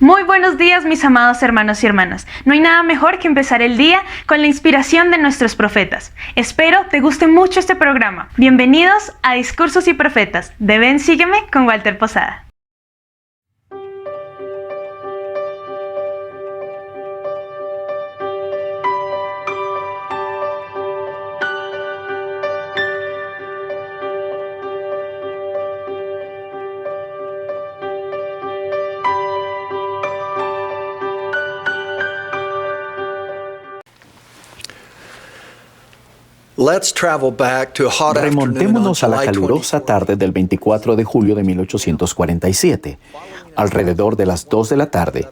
Muy buenos días, mis amados hermanos y hermanas. No hay nada mejor que empezar el día con la inspiración de nuestros profetas. Espero te guste mucho este programa. Bienvenidos a Discursos y Profetas de Ven Sígueme con Walter Posada. Remontémonos a la calurosa tarde del 24 de julio de 1847, alrededor de las 2 de la tarde,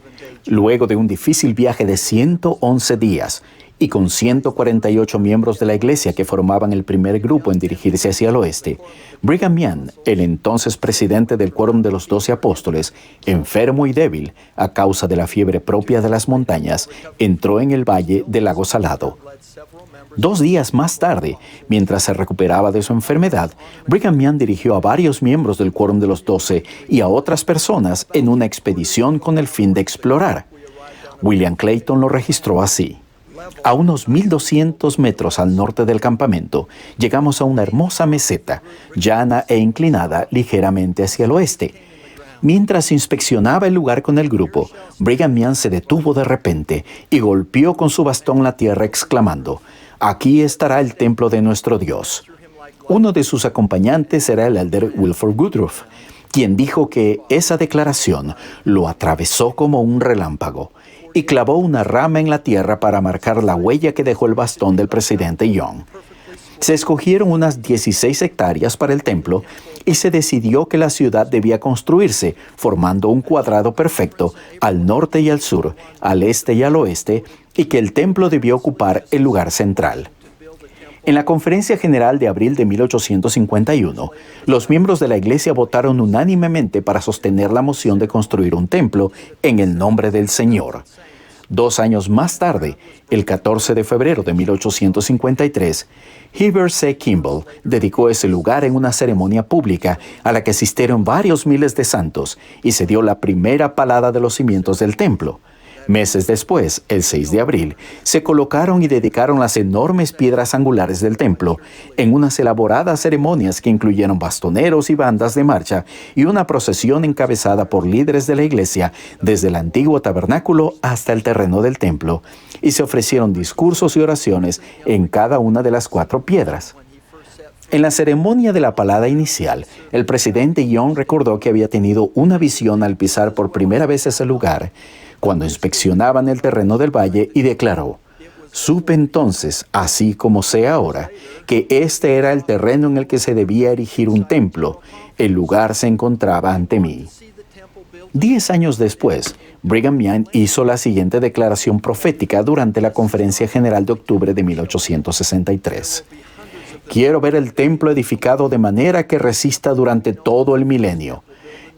luego de un difícil viaje de 111 días y con 148 miembros de la iglesia que formaban el primer grupo en dirigirse hacia el oeste. Brigham Young, el entonces presidente del Quórum de los 12 Apóstoles, enfermo y débil a causa de la fiebre propia de las montañas, entró en el valle del lago Salado. 2 días más tarde, mientras se recuperaba de su enfermedad, Brigham Young dirigió a varios miembros del Quórum de los 12 y a otras personas en una expedición con el fin de explorar. William Clayton lo registró así. A unos 1,200 metros al norte del campamento, llegamos a una hermosa meseta, llana e inclinada ligeramente hacia el oeste. Mientras inspeccionaba el lugar con el grupo, Brigham Young se detuvo de repente y golpeó con su bastón la tierra exclamando: «Aquí estará el templo de nuestro Dios». Uno de sus acompañantes era el elder Wilford Woodruff, quien dijo que esa declaración lo atravesó como un relámpago y clavó una rama en la tierra para marcar la huella que dejó el bastón del presidente Young. Se escogieron unas 16 hectáreas para el templo y se decidió que la ciudad debía construirse formando un cuadrado perfecto al norte y al sur, al este y al oeste, y que el templo debió ocupar el lugar central. En la Conferencia General de abril de 1851, los miembros de la iglesia votaron unánimemente para sostener la moción de construir un templo en el nombre del Señor. 2 años más tarde, el 14 de febrero de 1853, Heber C. Kimball dedicó ese lugar en una ceremonia pública a la que asistieron varios miles de santos y se dio la primera palada de los cimientos del templo. Meses después, el 6 de abril, se colocaron y dedicaron las enormes piedras angulares del templo en unas elaboradas ceremonias que incluyeron bastoneros y bandas de marcha y una procesión encabezada por líderes de la iglesia desde el antiguo tabernáculo hasta el terreno del templo, y se ofrecieron discursos y oraciones en cada una de las 4 piedras. En la ceremonia de la palada inicial, el presidente Young recordó que había tenido una visión al pisar por primera vez ese lugar, cuando inspeccionaban el terreno del valle, y declaró: «Supe entonces, así como sé ahora, que este era el terreno en el que se debía erigir un templo. El lugar se encontraba ante mí». 10 años después, Brigham Young hizo la siguiente declaración profética durante la Conferencia General de octubre de 1863. «Quiero ver el templo edificado de manera que resista durante todo el milenio.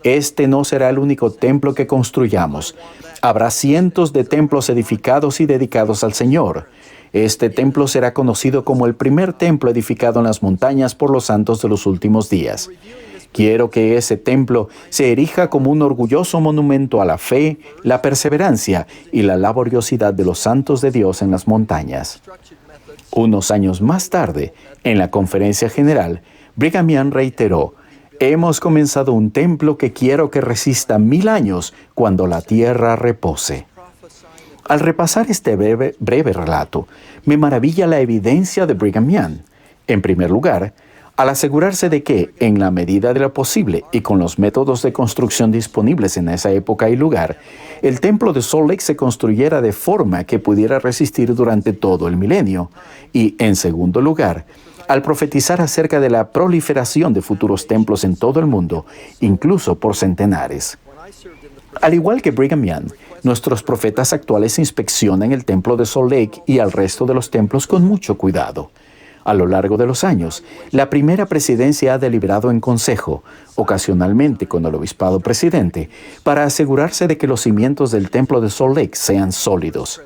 Este no será el único templo que construyamos. Habrá cientos de templos edificados y dedicados al Señor. Este templo será conocido como el primer templo edificado en las montañas por los santos de los últimos días. Quiero que ese templo se erija como un orgulloso monumento a la fe, la perseverancia y la laboriosidad de los santos de Dios en las montañas». Unos años más tarde, en la Conferencia General, Brigham Young reiteró: «Hemos comenzado un templo que quiero que resista 1000 años cuando la tierra repose». Al repasar este breve relato, me maravilla la evidencia de Brigham Young. En primer lugar, al asegurarse de que, en la medida de lo posible y con los métodos de construcción disponibles en esa época y lugar, el templo de Salt Lake se construyera de forma que pudiera resistir durante todo el milenio. Y, en segundo lugar, al profetizar acerca de la proliferación de futuros templos en todo el mundo, incluso por centenares. Al igual que Brigham Young, nuestros profetas actuales inspeccionan el templo de Salt Lake y al resto de los templos con mucho cuidado. A lo largo de los años, la primera presidencia ha deliberado en consejo, ocasionalmente con el obispado presidente, para asegurarse de que los cimientos del templo de Salt Lake sean sólidos.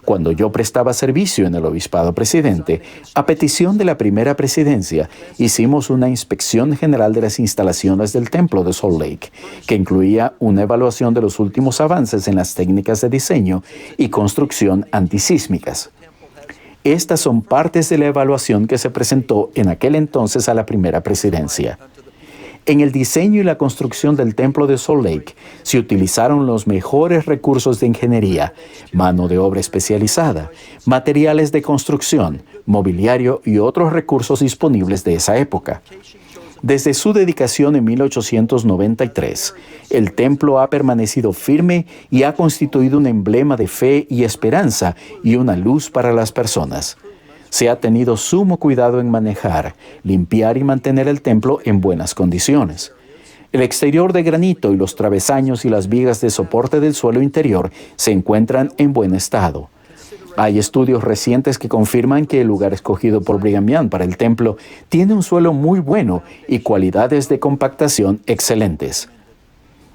Cuando yo prestaba servicio en el Obispado Presidente, a petición de la primera presidencia, hicimos una inspección general de las instalaciones del Templo de Salt Lake, que incluía una evaluación de los últimos avances en las técnicas de diseño y construcción antisísmicas. Estas son partes de la evaluación que se presentó en aquel entonces a la primera presidencia. En el diseño y la construcción del Templo de Salt Lake se utilizaron los mejores recursos de ingeniería, mano de obra especializada, materiales de construcción, mobiliario y otros recursos disponibles de esa época. Desde su dedicación en 1893, el templo ha permanecido firme y ha constituido un emblema de fe y esperanza y una luz para las personas. Se ha tenido sumo cuidado en manejar, limpiar y mantener el templo en buenas condiciones. El exterior de granito y los travesaños y las vigas de soporte del suelo interior se encuentran en buen estado. Hay estudios recientes que confirman que el lugar escogido por Brigham Young para el templo tiene un suelo muy bueno y cualidades de compactación excelentes.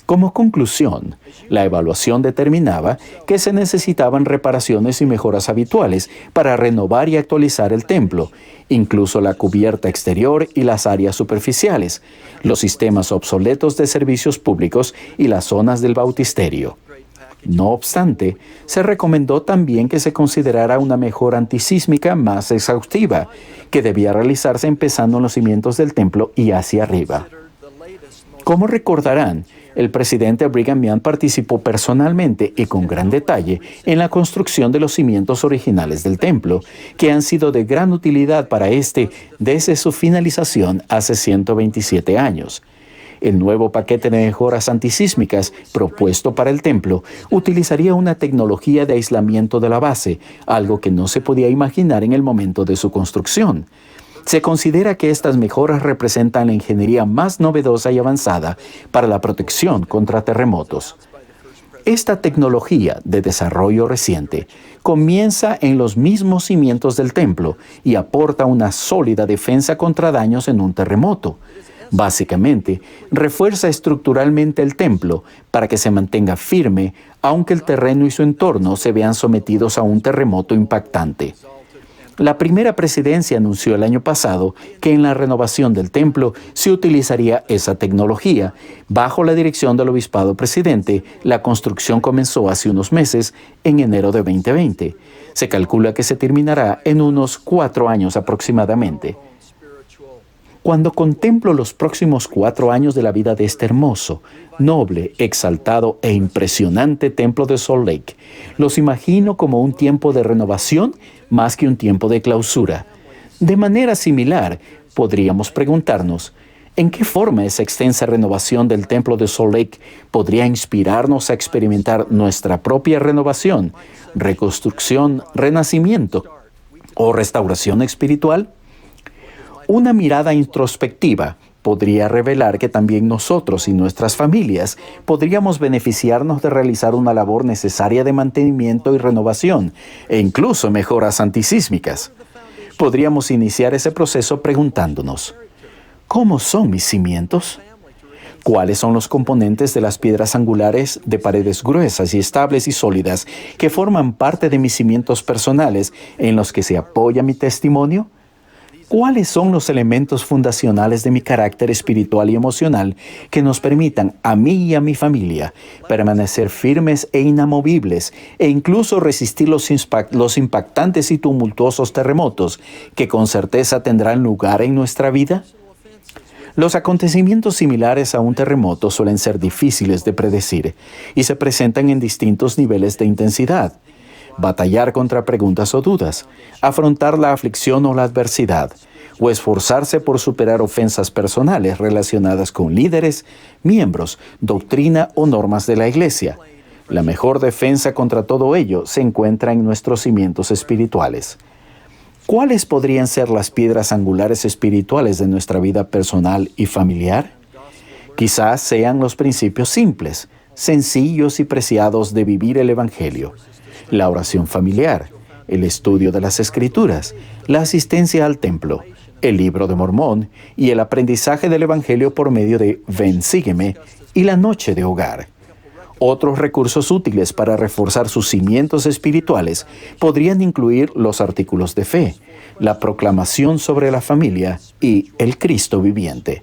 Como conclusión, la evaluación determinaba que se necesitaban reparaciones y mejoras habituales para renovar y actualizar el templo, incluso la cubierta exterior y las áreas superficiales, los sistemas obsoletos de servicios públicos y las zonas del bautisterio. No obstante, se recomendó también que se considerara una mejora antisísmica más exhaustiva, que debía realizarse empezando en los cimientos del templo y hacia arriba. Como recordarán, el presidente Brigham Young participó personalmente y con gran detalle en la construcción de los cimientos originales del templo, que han sido de gran utilidad para este desde su finalización hace 127 años. El nuevo paquete de mejoras antisísmicas propuesto para el templo utilizaría una tecnología de aislamiento de la base, algo que no se podía imaginar en el momento de su construcción. Se considera que estas mejoras representan la ingeniería más novedosa y avanzada para la protección contra terremotos. Esta tecnología de desarrollo reciente comienza en los mismos cimientos del templo y aporta una sólida defensa contra daños en un terremoto. Básicamente, refuerza estructuralmente el templo para que se mantenga firme, aunque el terreno y su entorno se vean sometidos a un terremoto impactante. La primera presidencia anunció el año pasado que en la renovación del templo se utilizaría esa tecnología. Bajo la dirección del Obispado Presidente, la construcción comenzó hace unos meses, en enero de 2020. Se calcula que se terminará en unos 4 años aproximadamente. Cuando contemplo los próximos 4 años de la vida de este hermoso, noble, exaltado e impresionante templo de Salt Lake, los imagino como un tiempo de renovación más que un tiempo de clausura. De manera similar, podríamos preguntarnos, ¿en qué forma esa extensa renovación del templo de Salt Lake podría inspirarnos a experimentar nuestra propia renovación, reconstrucción, renacimiento o restauración espiritual? Una mirada introspectiva podría revelar que también nosotros y nuestras familias podríamos beneficiarnos de realizar una labor necesaria de mantenimiento y renovación, e incluso mejoras antisísmicas. Podríamos iniciar ese proceso preguntándonos, ¿cómo son mis cimientos? ¿Cuáles son los componentes de las piedras angulares de paredes gruesas y estables y sólidas que forman parte de mis cimientos personales en los que se apoya mi testimonio? ¿Cuáles son los elementos fundacionales de mi carácter espiritual y emocional que nos permitan a mí y a mi familia permanecer firmes e inamovibles e incluso resistir los impactantes y tumultuosos terremotos que con certeza tendrán lugar en nuestra vida? Los acontecimientos similares a un terremoto suelen ser difíciles de predecir y se presentan en distintos niveles de intensidad. Batallar contra preguntas o dudas, afrontar la aflicción o la adversidad, o esforzarse por superar ofensas personales relacionadas con líderes, miembros, doctrina o normas de la Iglesia. La mejor defensa contra todo ello se encuentra en nuestros cimientos espirituales. ¿Cuáles podrían ser las piedras angulares espirituales de nuestra vida personal y familiar? Quizás sean los principios simples, sencillos y preciados de vivir el Evangelio. La oración familiar, el estudio de las Escrituras, la asistencia al templo, el libro de Mormón y el aprendizaje del Evangelio por medio de Ven, sígueme y la noche de hogar. Otros recursos útiles para reforzar sus cimientos espirituales podrían incluir los artículos de fe, la proclamación sobre la familia y el Cristo viviente.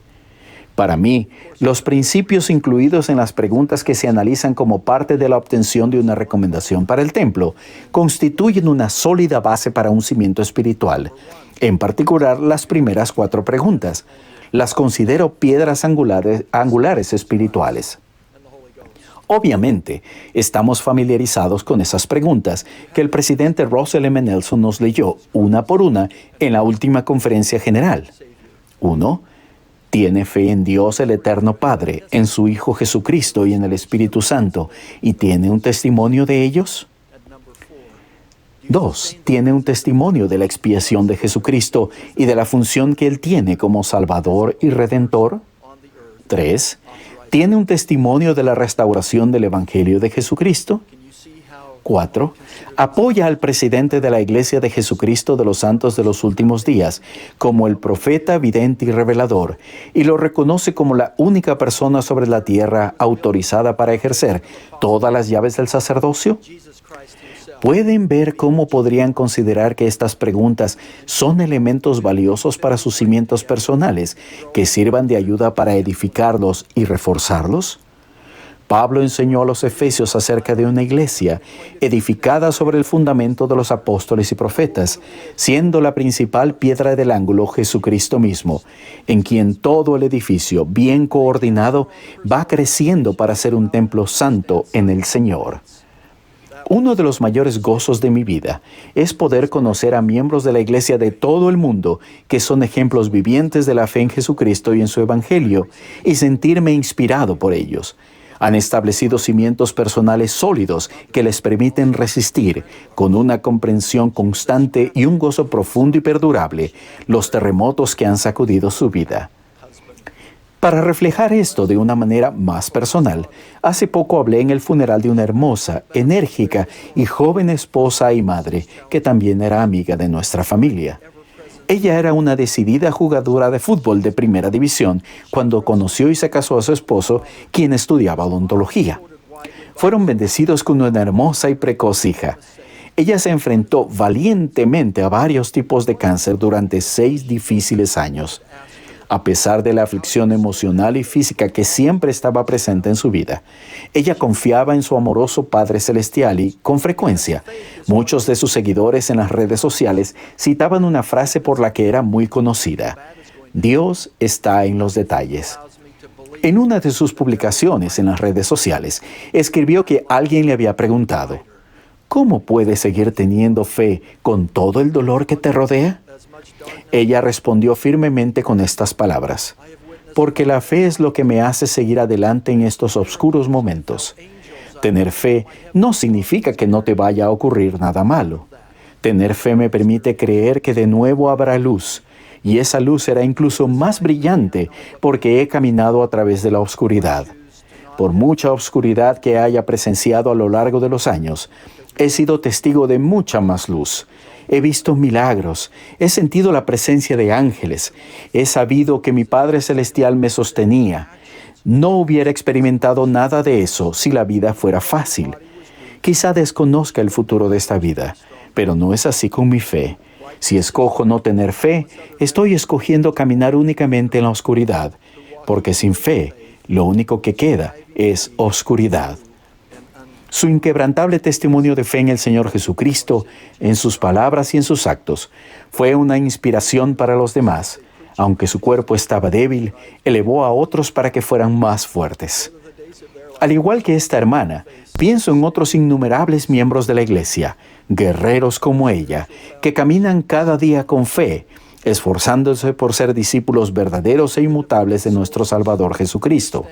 Para mí, los principios incluidos en las preguntas que se analizan como parte de la obtención de una recomendación para el templo constituyen una sólida base para un cimiento espiritual. En particular, las primeras 4 preguntas. Las considero piedras angulares espirituales. Obviamente, estamos familiarizados con esas preguntas que el presidente Russell M. Nelson nos leyó una por una en la última conferencia general. 1. ¿Tiene fe en Dios el Eterno Padre, en su Hijo Jesucristo y en el Espíritu Santo, y tiene un testimonio de ellos? 2. ¿Tiene un testimonio de la expiación de Jesucristo y de la función que Él tiene como Salvador y Redentor? 3. ¿Tiene un testimonio de la restauración del Evangelio de Jesucristo? 4. Apoya al presidente de la Iglesia de Jesucristo de los Santos de los Últimos Días como el profeta, vidente y revelador, y lo reconoce como la única persona sobre la tierra autorizada para ejercer todas las llaves del sacerdocio. ¿Pueden ver cómo podrían considerar que estas preguntas son elementos valiosos para sus cimientos personales que sirvan de ayuda para edificarlos y reforzarlos? Pablo enseñó a los efesios acerca de una iglesia edificada sobre el fundamento de los apóstoles y profetas, siendo la principal piedra del ángulo Jesucristo mismo, en quien todo el edificio, bien coordinado, va creciendo para ser un templo santo en el Señor. Uno de los mayores gozos de mi vida es poder conocer a miembros de la iglesia de todo el mundo que son ejemplos vivientes de la fe en Jesucristo y en su Evangelio, y sentirme inspirado por ellos. Han establecido cimientos personales sólidos que les permiten resistir, con una comprensión constante y un gozo profundo y perdurable, los terremotos que han sacudido su vida. Para reflejar esto de una manera más personal, hace poco hablé en el funeral de una hermosa, enérgica y joven esposa y madre que también era amiga de nuestra familia. Ella era una decidida jugadora de fútbol de primera división cuando conoció y se casó a su esposo, quien estudiaba odontología. Fueron bendecidos con una hermosa y precoz hija. Ella se enfrentó valientemente a varios tipos de cáncer durante 6 difíciles años. A pesar de la aflicción emocional y física que siempre estaba presente en su vida, ella confiaba en su amoroso Padre Celestial y, con frecuencia, muchos de sus seguidores en las redes sociales citaban una frase por la que era muy conocida: Dios está en los detalles. En una de sus publicaciones en las redes sociales, escribió que alguien le había preguntado: ¿cómo puedes seguir teniendo fe con todo el dolor que te rodea? Ella respondió firmemente con estas palabras: porque la fe es lo que me hace seguir adelante en estos oscuros momentos. Tener fe no significa que no te vaya a ocurrir nada malo. Tener fe me permite creer que de nuevo habrá luz, y esa luz será incluso más brillante porque he caminado a través de la oscuridad. Por mucha oscuridad que haya presenciado a lo largo de los años, he sido testigo de mucha más luz. He visto milagros, he sentido la presencia de ángeles, he sabido que mi Padre Celestial me sostenía. No hubiera experimentado nada de eso si la vida fuera fácil. Quizá desconozca el futuro de esta vida, pero no es así con mi fe. Si escojo no tener fe, estoy escogiendo caminar únicamente en la oscuridad, porque sin fe, lo único que queda es oscuridad. Su inquebrantable testimonio de fe en el Señor Jesucristo, en sus palabras y en sus actos, fue una inspiración para los demás. Aunque su cuerpo estaba débil, elevó a otros para que fueran más fuertes. Al igual que esta hermana, pienso en otros innumerables miembros de la iglesia, guerreros como ella, que caminan cada día con fe, esforzándose por ser discípulos verdaderos e inmutables de nuestro Salvador Jesucristo.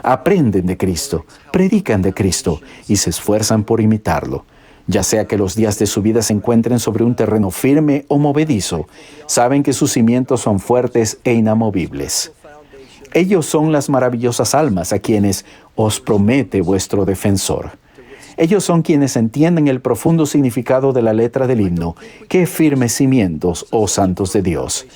Aprenden de Cristo, predican de Cristo y se esfuerzan por imitarlo. Ya sea que los días de su vida se encuentren sobre un terreno firme o movedizo, saben que sus cimientos son fuertes e inamovibles. Ellos son las maravillosas almas a quienes os promete vuestro defensor. Ellos son quienes entienden el profundo significado de la letra del himno: ¡qué firmes cimientos, oh santos de Dios!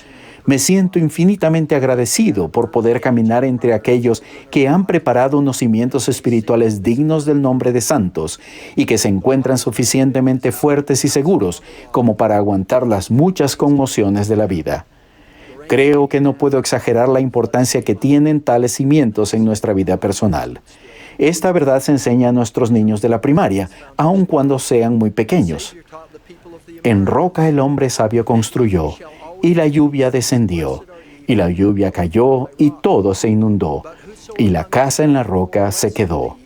Me siento infinitamente agradecido por poder caminar entre aquellos que han preparado unos cimientos espirituales dignos del nombre de santos y que se encuentran suficientemente fuertes y seguros como para aguantar las muchas conmociones de la vida. Creo que no puedo exagerar la importancia que tienen tales cimientos en nuestra vida personal. Esta verdad se enseña a nuestros niños de la primaria, aun cuando sean muy pequeños. En roca el hombre sabio construyó, y la lluvia descendió, y la lluvia cayó, y todo se inundó, y la casa en la roca se quedó.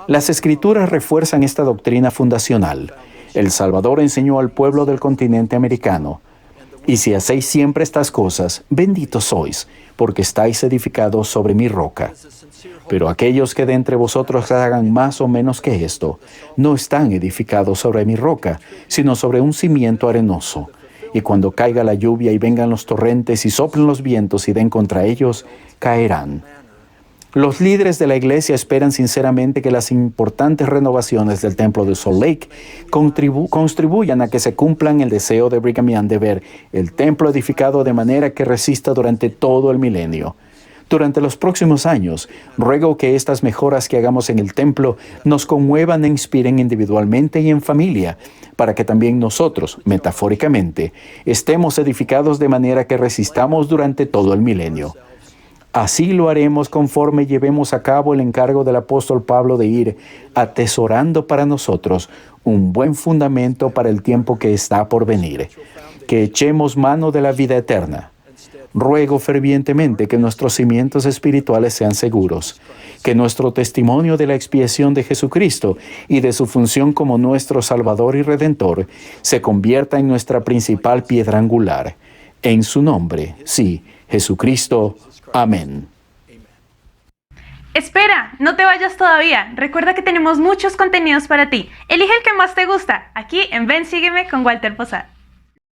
Las Escrituras refuerzan esta doctrina fundacional. El Salvador enseñó al pueblo del continente americano: y si hacéis siempre estas cosas, benditos sois, porque estáis edificados sobre mi roca. Pero aquellos que de entre vosotros hagan más o menos que esto, no están edificados sobre mi roca, sino sobre un cimiento arenoso. Y cuando caiga la lluvia y vengan los torrentes y soplen los vientos y den contra ellos, caerán. Los líderes de la iglesia esperan sinceramente que las importantes renovaciones del templo de Salt Lake contribuyan a que se cumplan el deseo de Brigham Young de ver el templo edificado de manera que resista durante todo el milenio. Durante los próximos años, ruego que estas mejoras que hagamos en el templo nos conmuevan e inspiren individualmente y en familia, para que también nosotros, metafóricamente, estemos edificados de manera que resistamos durante todo el milenio. Así lo haremos conforme llevemos a cabo el encargo del apóstol Pablo de ir atesorando para nosotros un buen fundamento para el tiempo que está por venir, que echemos mano de la vida eterna. Ruego fervientemente que nuestros cimientos espirituales sean seguros, que nuestro testimonio de la expiación de Jesucristo y de su función como nuestro Salvador y Redentor se convierta en nuestra principal piedra angular. En su nombre, sí, Jesucristo. Amén. Espera, no te vayas todavía. Recuerda que tenemos muchos contenidos para ti. Elige el que más te gusta, aquí en Ven, Sígueme con Walter Posada.